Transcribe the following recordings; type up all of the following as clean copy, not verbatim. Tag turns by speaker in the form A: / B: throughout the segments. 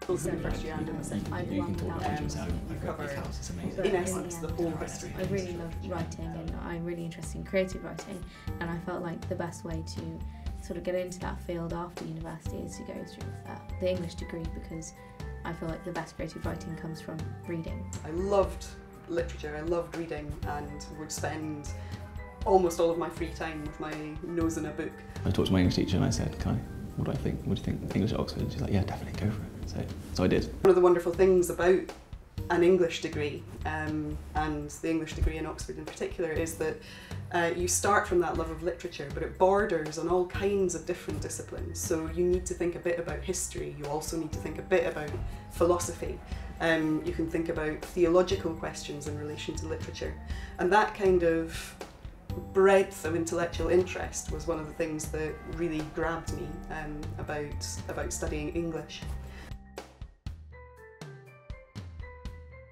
A: Also in the first year and in the second year.
B: You can talk about
A: You cover,
B: it's amazing.
A: in essence, the whole history.
C: I really love writing and I'm really interested in creative writing, and I felt like the best way to sort of get into that field after university is to go through the English degree, because I feel like the best creative writing comes from reading.
A: I loved literature, I loved reading, and would spend almost all of my free time with my nose in a book.
B: I talked to my English teacher and I said, what do I think? What do you think? English at Oxford? And she's like, yeah, definitely go for it. So I did.
A: One of the wonderful things about an English degree, and the English degree in Oxford in particular, is that you start from that love of literature, but it borders on all kinds of different disciplines. So you need to think a bit about history, you also need to think a bit about philosophy. You can think about theological questions in relation to literature. And that kind of breadth of intellectual interest was one of the things that really grabbed me about studying English.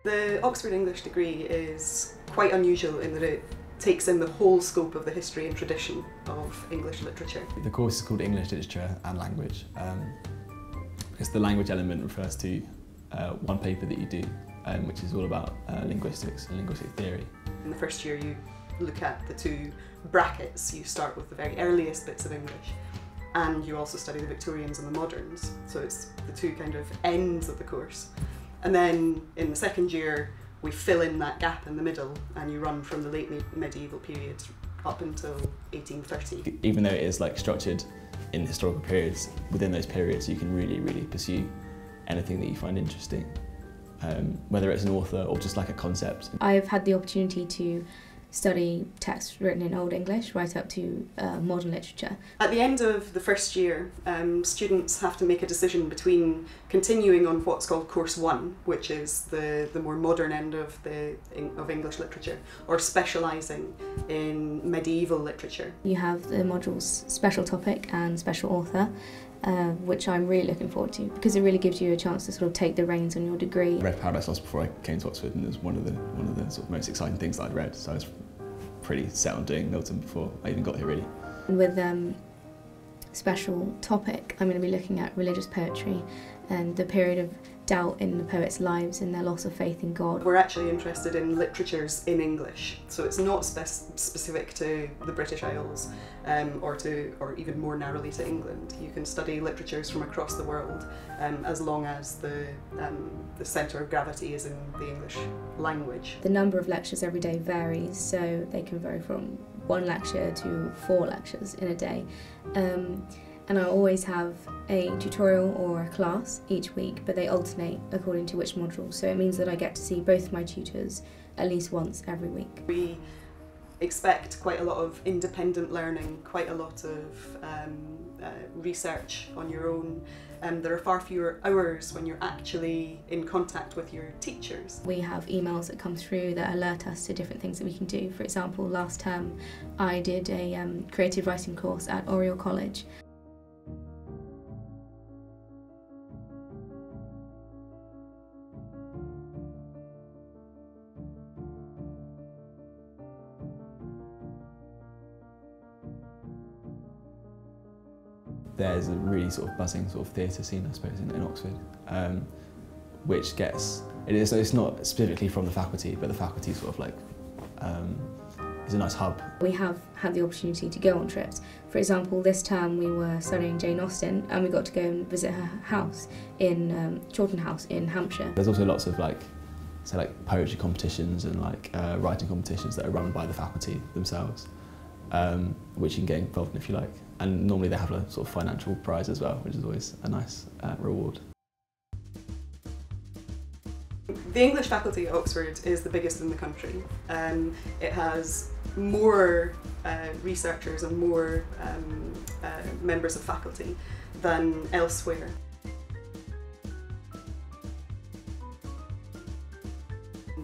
A: The Oxford English degree is quite unusual in that it takes in the whole scope of the history and tradition of English literature.
B: The course is called English Literature and Language, because the language element refers to one paper that you do, which is all about linguistics and linguistic theory.
A: In the first year you look at the two brackets. You start with the very earliest bits of English, and you also study the Victorians and the moderns, so it's the two kind of ends of the course. And then in the second year we fill in that gap in the middle, and you run from the late medieval period up until 1830.
B: Even though it is like structured in historical periods, within those periods you can really pursue anything that you find interesting, whether it's an author or just like a concept.
C: I've had the opportunity to study texts written in Old English right up to modern literature.
A: At the end of the first year, students have to make a decision between continuing on what's called Course 1, which is the more modern end of English literature, or specialising in medieval literature.
C: You have the modules Special Topic and Special Author, which I'm really looking forward to, because it really gives you a chance to sort of take the reins on your degree.
B: I read Paradise Lost before I came to Oxford, and it was one of the sort of most exciting things that I'd read, so I was pretty set on doing Milton before I even got here, really.
C: With Special Topic, I'm going to be looking at religious poetry and the period of doubt in the poets' lives and their loss of faith in God.
A: We're actually interested in literatures in English, so it's not specific to the British Isles or even more narrowly to England. You can study literatures from across the world as long as the centre of gravity is in the English language.
C: The number of lectures every day varies, so they can vary from 1 lecture to 4 lectures in a day. And I always have a tutorial or a class each week, but they alternate according to which module, so it means that I get to see both my tutors at least once every week.
A: We expect quite a lot of independent learning, quite a lot of research on your own. There are far fewer hours when you're actually in contact with your teachers.
C: We have emails that come through that alert us to different things that we can do. For example, last term I did a creative writing course at Oriel College.
B: There's a really sort of buzzing sort of theatre scene, I suppose, in Oxford, which gets, it's not specifically from the faculty, but the faculty sort of like is a nice hub.
C: We have had the opportunity to go on trips. For example, this term we were studying Jane Austen, and we got to go and visit her house in Chawton House in Hampshire.
B: There's also lots of like poetry competitions and like writing competitions that are run by the faculty themselves, which you can get involved in if you like. And normally they have a sort of financial prize as well, which is always a nice reward.
A: The English faculty at Oxford is the biggest in the country. It has more researchers and more members of faculty than elsewhere.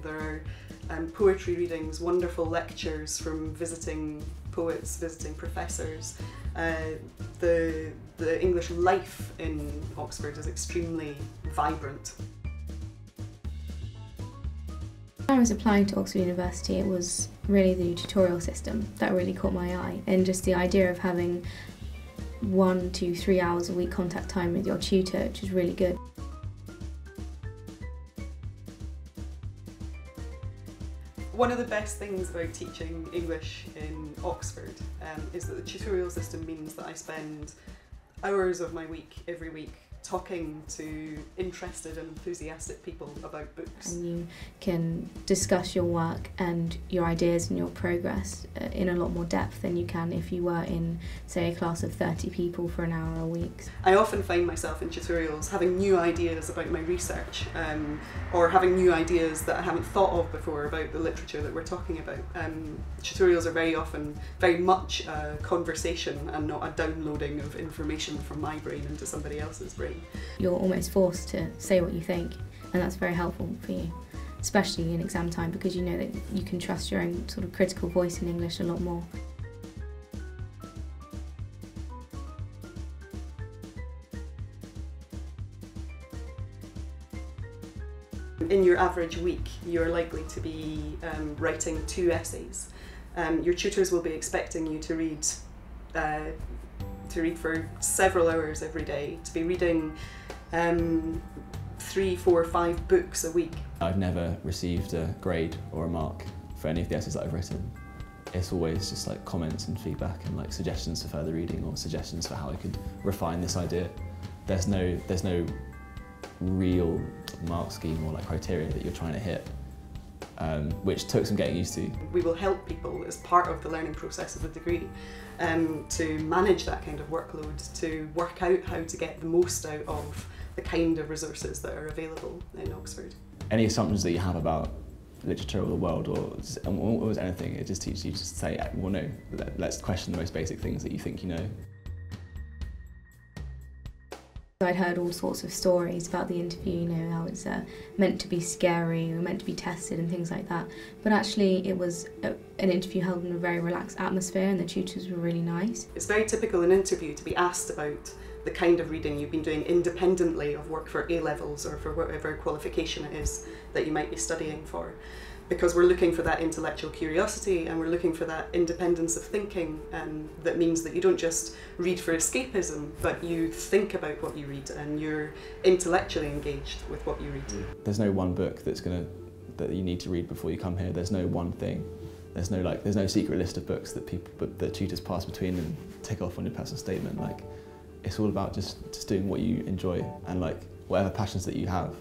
A: There are poetry readings, wonderful lectures from visiting poets, visiting professors. The English life in Oxford is extremely vibrant.
C: When I was applying to Oxford University, it was really the tutorial system that really caught my eye, and just the idea of having 1 to 3 hours a week contact time with your tutor, which is really good.
A: One of the best things about teaching English in Oxford is that the tutorial system means that I spend hours of my week every week talking to interested and enthusiastic people about books.
C: And you can discuss your work and your ideas and your progress in a lot more depth than you can if you were in, say, a class of 30 people for an hour a week.
A: I often find myself in tutorials having new ideas about my research, or having new ideas that I haven't thought of before about the literature that we're talking about. Tutorials are very often very much a conversation and not a downloading of information from my brain into somebody else's brain.
C: You're almost forced to say what you think, and that's very helpful for you, especially in exam time, because you know that you can trust your own sort of critical voice in English a lot more.
A: In your average week, you're likely to be writing 2 essays. Your tutors will be expecting you to read for several hours every day, to be reading 3, 4, 5 books a week.
B: I've never received a grade or a mark for any of the essays that I've written. It's always just like comments and feedback and like suggestions for further reading or suggestions for how I could refine this idea. There's no real mark scheme or like criteria that you're trying to hit, which took some getting used to.
A: We will help people as part of the learning process of the degree to manage that kind of workload, to work out how to get the most out of the kind of resources that are available in Oxford.
B: Any assumptions that you have about literature or the world or anything, it just teaches you to say, well no, let's question the most basic things that you think you know.
C: I'd heard all sorts of stories about the interview, you know, how it's meant to be scary or meant to be tested and things like that. But actually it was an interview held in a very relaxed atmosphere and the tutors were really nice.
A: It's very typical in an interview to be asked about the kind of reading you've been doing independently of work for A-levels or for whatever qualification it is that you might be studying for. Because we're looking for that intellectual curiosity and we're looking for that independence of thinking, and that means that you don't just read for escapism, but you think about what you read and you're intellectually engaged with what you read.
B: There's no one book that you need to read before you come here. There's no one thing. There's no secret list of books that the tutors pass between and tick off on your personal statement. Like, it's all about just doing what you enjoy and like whatever passions that you have,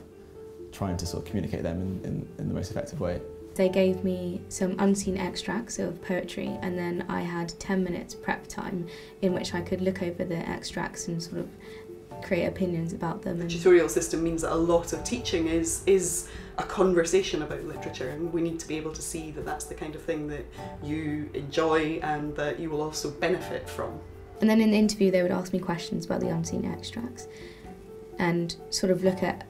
B: trying to sort of communicate them in the most effective way.
C: They gave me some unseen extracts of poetry and then I had 10 minutes prep time in which I could look over the extracts and sort of create opinions about them.
A: The tutorial system means that a lot of teaching is a conversation about literature, and we need to be able to see that that's the kind of thing that you enjoy and that you will also benefit from.
C: And then in the interview they would ask me questions about the unseen extracts and sort of look at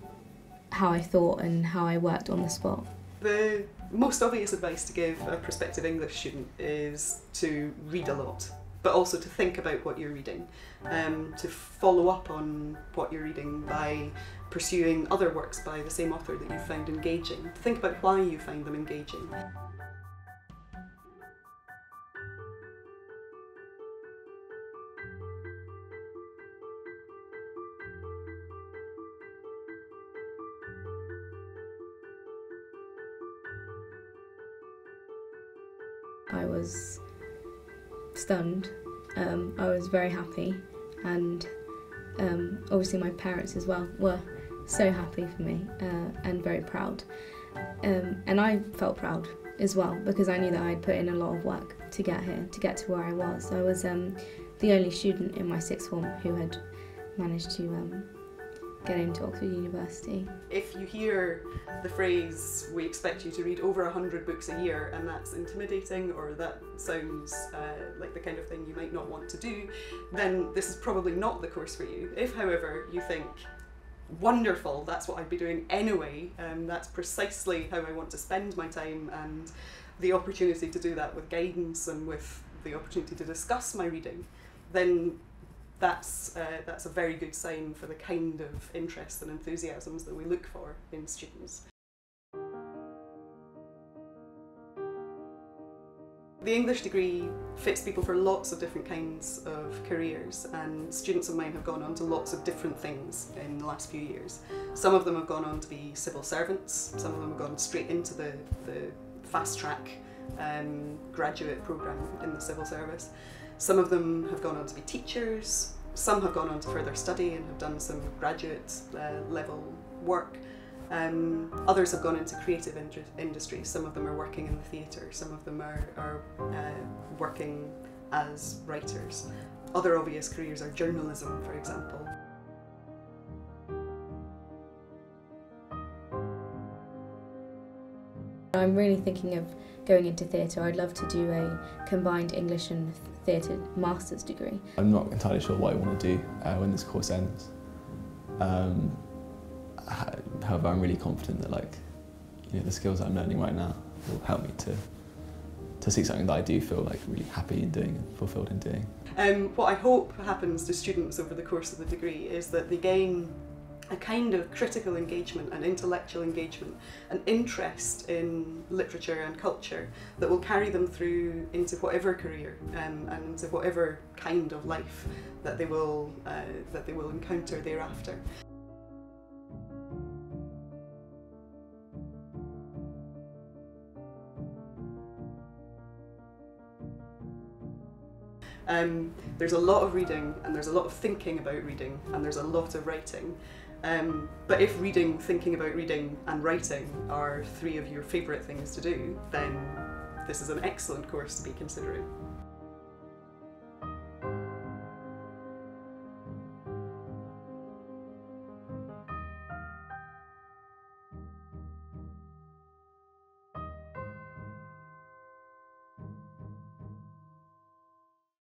C: how I thought and how I worked on the spot.
A: The most obvious advice to give a prospective English student is to read a lot, but also to think about what you're reading, to follow up on what you're reading by pursuing other works by the same author that you found engaging. To think about why you find them engaging.
C: I was stunned, I was very happy, and obviously my parents as well were so happy for me and very proud. And I felt proud as well because I knew that I'd put in a lot of work to get here, to get to where I was. I was the only student in my sixth form who had managed to get into Oxford University.
A: If you hear the phrase, we expect you to read over 100 books a year, and that's intimidating or that sounds like the kind of thing you might not want to do, then this is probably not the course for you. If, however, you think, wonderful, that's what I'd be doing anyway, that's precisely how I want to spend my time, and the opportunity to do that with guidance and with the opportunity to discuss my reading, then that's a very good sign for the kind of interests and enthusiasms that we look for in students. The English degree fits people for lots of different kinds of careers, and students of mine have gone on to lots of different things in the last few years. Some of them have gone on to be civil servants, some of them have gone straight into the fast-track graduate programme in the civil service. Some of them have gone on to be teachers, some have gone on to further study and have done some graduate level work. Others have gone into creative industries. Some of them are working in the theatre, some of them are working as writers. Other obvious careers are journalism, for example.
C: I'm really thinking of going into theatre. I'd love to do a combined English and theatre master's degree.
B: I'm not entirely sure what I want to do when this course ends. However, I'm really confident that the skills that I'm learning right now will help me to see something that I do feel really happy in doing and fulfilled in doing.
A: What I hope happens to students over the course of the degree is that they gain a kind of critical engagement and intellectual engagement, an interest in literature and culture that will carry them through into whatever career and into whatever kind of life that they will encounter thereafter. There's a lot of reading and there's a lot of thinking about reading and there's a lot of writing. But if reading, thinking about reading and writing are three of your favourite things to do, then this is an excellent course to be considering.